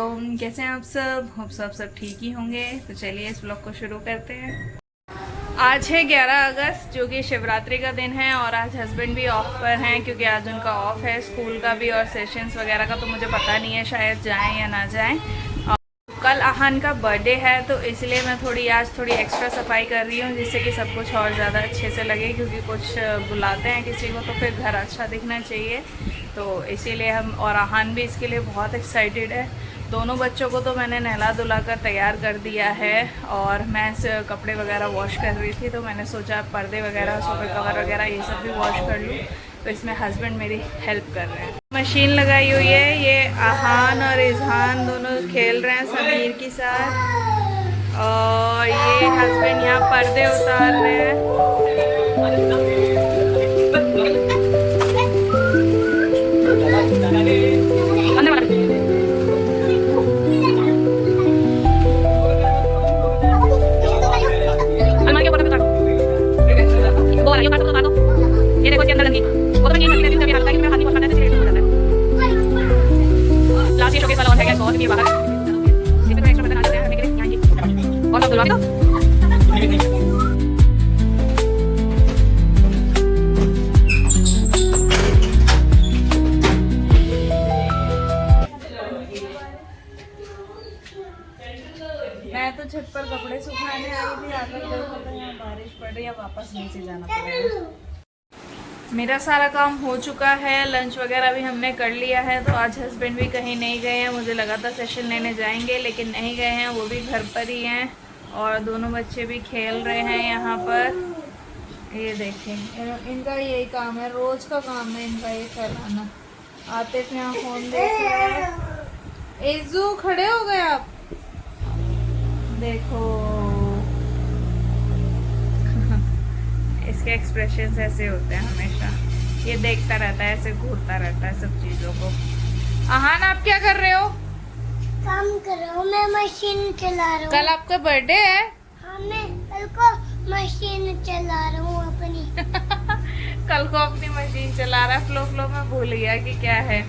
कैसे हैं आप सब? होप सब ठीक ही होंगे। तो चलिए इस ब्लॉग को शुरू करते हैं। आज है 11 अगस्त जो कि शिवरात्रि का दिन है और आज हस्बैंड भी ऑफ पर हैं क्योंकि आज उनका ऑफ है स्कूल का भी और सेशंस वगैरह का। तो मुझे पता नहीं है शायद जाएं या ना जाएं। कल आहान का बर्थडे है तो इसलिए मैं आज थोड़ी एक्स्ट्रा सफाई कर रही हूँ जिससे कि सब कुछ और ज़्यादा अच्छे से लगे, क्योंकि कुछ बुलाते हैं किसी को तो फिर घर अच्छा दिखना चाहिए। तो इसीलिए हम और आहान भी इसके लिए बहुत एक्साइटेड है। दोनों बच्चों को तो मैंने नहला धुला कर तैयार कर दिया है और मैं कपड़े वगैरह वॉश कर रही थी, तो मैंने सोचा पर्दे वगैरह सोफे कवर वगैरह ये सब भी वॉश कर लूँ। तो इसमें हस्बैंड मेरी हेल्प कर रहे हैं। मशीन लगाई हुई है, ये आहान और इजहान दोनों खेल रहे हैं समीर के साथ और ये हस्बैंड यहाँ पर्दे उतार रहे हैं। ये देखो इसके अंदर लगी वो तो मैं नहीं सकती, हल्का ही मैं हाथ नहीं पकड़ना है इसलिए हो जाता है। लास्ट ये शोकेस वाला ऑन है, बहुत भी बाहर इसमें तो एक्स्ट्रा बटन आ जाते हैं लेकिन यहां ये और सब दुलवा दो। मैं तो छत पर कपड़े सुखाने आई थी, आकर देखो तो यहाँ बारिश पड़ रही है, वापस नीचे जाना पड़ेगा। मेरा सारा काम हो चुका है, लंच वगैरह भी हमने कर लिया है। तो आज हस्बैंड भी कहीं नहीं गए हैं, मुझे लगा था सेशन लेने जाएंगे लेकिन नहीं गए हैं, वो भी घर पर ही हैं और दोनों बच्चे भी खेल रहे हैं यहाँ पर। ये देखें इनका यही काम है, रोज का काम है इनका ये कराना। आते थे यहाँ फोन देख रहे हैं। एजू खड़े हो गए आप, देखो इसके एक्सप्रेशंस ऐसे होते हैं हमेशा, ये देखता रहता है, ऐसे घूरता रहता है सब चीजों को। आहान आप क्या कर रहे हो? काम कर रहा हूँ, मैं मशीन चला रहा हूँ। कल आपका बर्थडे है? हाँ मैं कल को मशीन चला रहा हूँ अपनी। कल को अपनी मशीन चला रहा है, फ्लो में भूल गया कि क्या है।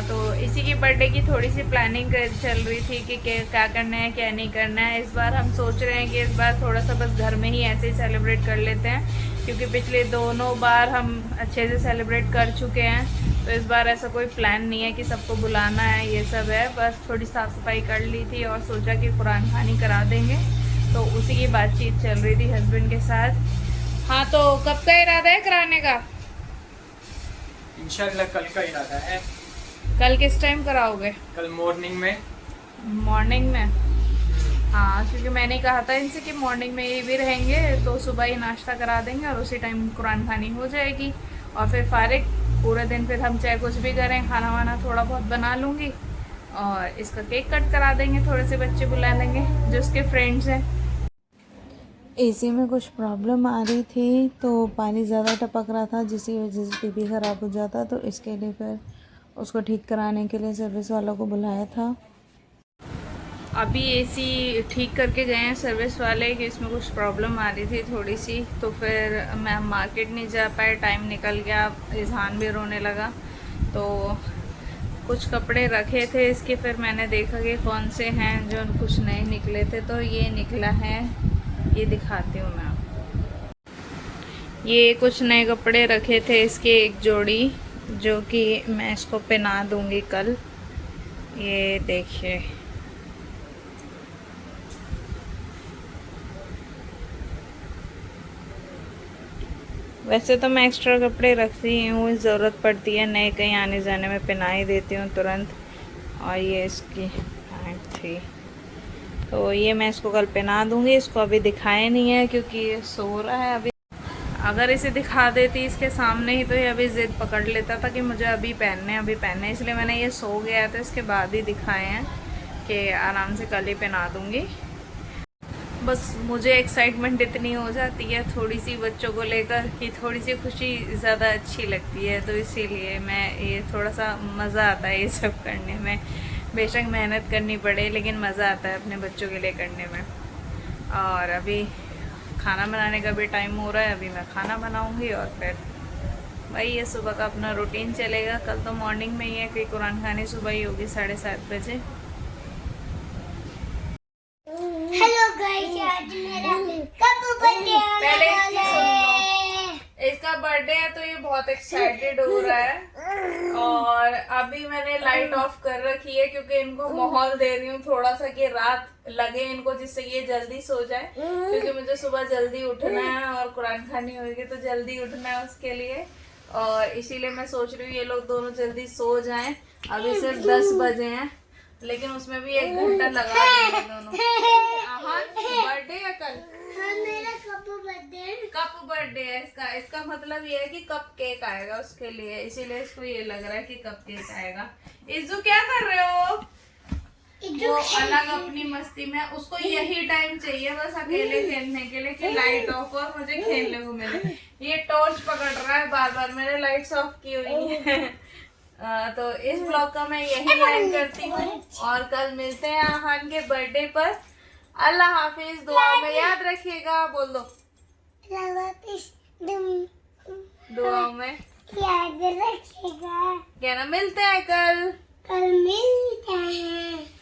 तो इसी की बर्थडे की थोड़ी सी प्लानिंग चल रही थी कि क्या करना है क्या नहीं करना है। इस बार हम सोच रहे हैं कि इस बार थोड़ा सा बस घर में ही ऐसे ही सेलिब्रेट कर लेते हैं, क्योंकि पिछले दोनों बार हम अच्छे से सेलिब्रेट कर चुके हैं। तो इस बार ऐसा कोई प्लान नहीं है कि सबको बुलाना है, ये सब है। बस थोड़ी साफ़ सफाई कर ली थी और सोचा कि कुरान खानी करा देंगे, तो उसी की बातचीत चल रही थी हस्बैंड के साथ। हाँ तो कब का इरादा है कराने का? इंशाल्लाह कल का इरादा है। कल किस टाइम कराओगे? कल मॉर्निंग में। मॉर्निंग में? हाँ, क्योंकि मैंने कहा था इनसे कि मॉर्निंग में ये भी रहेंगे तो सुबह ही नाश्ता करा देंगे और उसी टाइम कुरान खानी हो जाएगी और फिर फारिग पूरे दिन। फिर हम चाहे कुछ भी करें, खाना वाना थोड़ा बहुत बना लूँगी और इसका केक कट करा देंगे, थोड़े से बच्चे बुला लेंगे जो उसके फ्रेंड्स हैं। एसी में कुछ प्रॉब्लम आ रही थी तो पानी ज़्यादा टपक रहा था जिसकी वजह से टीवी ख़राब हो जाता, तो इसके लिए फिर उसको ठीक कराने के लिए सर्विस वालों को बुलाया था। अभी एसी ठीक करके गए हैं सर्विस वाले कि इसमें कुछ प्रॉब्लम आ रही थी थोड़ी सी, तो फिर मैं मार्केट नहीं जा पाए, टाइम निकल गया, इजहान भी रोने लगा। तो कुछ कपड़े रखे थे इसके, फिर मैंने देखा कि कौन से हैं जो कुछ नए निकले थे, तो ये निकला है, ये दिखाती हूँ मैं आपको। ये कुछ नए कपड़े रखे थे इसके, एक जोड़ी, जो कि मैं इसको पहना दूंगी कल। ये देखिए, वैसे तो मैं एक्स्ट्रा कपड़े रखती हूँ, ज़रूरत पड़ती है नए कहीं आने जाने में पहना ही देती हूँ तुरंत। और ये इसकी पैंट थी, तो ये मैं इसको कल पहना दूंगी। इसको अभी दिखाया नहीं है क्योंकि ये सो रहा है अभी। अगर इसे दिखा देती इसके सामने ही तो ये अभी ज़िद पकड़ लेता था कि मुझे अभी पहनने, इसलिए मैंने ये सो गया था इसके बाद ही दिखाए हैं कि आराम से कल ही पहना दूँगी। बस मुझे एक्साइटमेंट इतनी हो जाती है थोड़ी सी बच्चों को लेकर कि थोड़ी सी खुशी ज़्यादा अच्छी लगती है, तो इसीलिए मैं ये थोड़ा सा मज़ा आता है ये सब करने में। बेशक मेहनत करनी पड़े लेकिन मज़ा आता है अपने बच्चों के लिए करने में। और अभी खाना बनाने का भी टाइम हो रहा है, अभी मैं खाना बनाऊंगी और फिर भाई ये सुबह का अपना रूटीन चलेगा। कल तो मॉर्निंग में ही है कि कुरान खानी सुबह ही होगी 7:30 बजे। हेलो गाइस, आज मेरा कब बर्थडे पहले आने इसकी वाला सुन है। इसका बर्थडे है तो ये बहुत एक्साइटेड हो रहा है। और अभी मैंने लाइट ऑफ कर रखी है क्योंकि इनको माहौल दे रही हूँ थोड़ा सा कि रात लगे इनको, जिससे ये जल्दी सो जाए, क्योंकि मुझे सुबह जल्दी उठना है और कुरान खानी होगी तो जल्दी उठना है उसके लिए। और इसीलिए मैं सोच रही हूँ ये लोग दोनों जल्दी सो जाएं। अभी सिर्फ 10 बजे हैं, लेकिन उसमें भी 1 घंटा लगा देंगे दोनों। बर्थडे है कल? हाँ, मेरा कब बर्थडे है? कप बर्थडे है इसका मतलब ये है कि कप केक आएगा उसके लिए, इसीलिए इसको ये लग रहा है कि कप केक आएगा। इज्जू क्या कर रहे हो? वो अलग अपनी मस्ती में, उसको यही टाइम चाहिए बस अकेले खेलने के लिए कि लाइट ऑफ और मुझे खेलने को मिले। ये टॉर्च पकड़ रहा है बार बार, मैंने लाइट्स ऑफ की हुई है। तो इस ब्लॉग का मैं यही एंड करती हूँ और कल मिलते हैं आहान के बर्थडे पर। अल्लाह हाफिज, दुआ में याद रखिएगा। बोल दो दुआ में याद रखिएगा। क्या ना, मिलते हैं कल। कल मिलते हैं।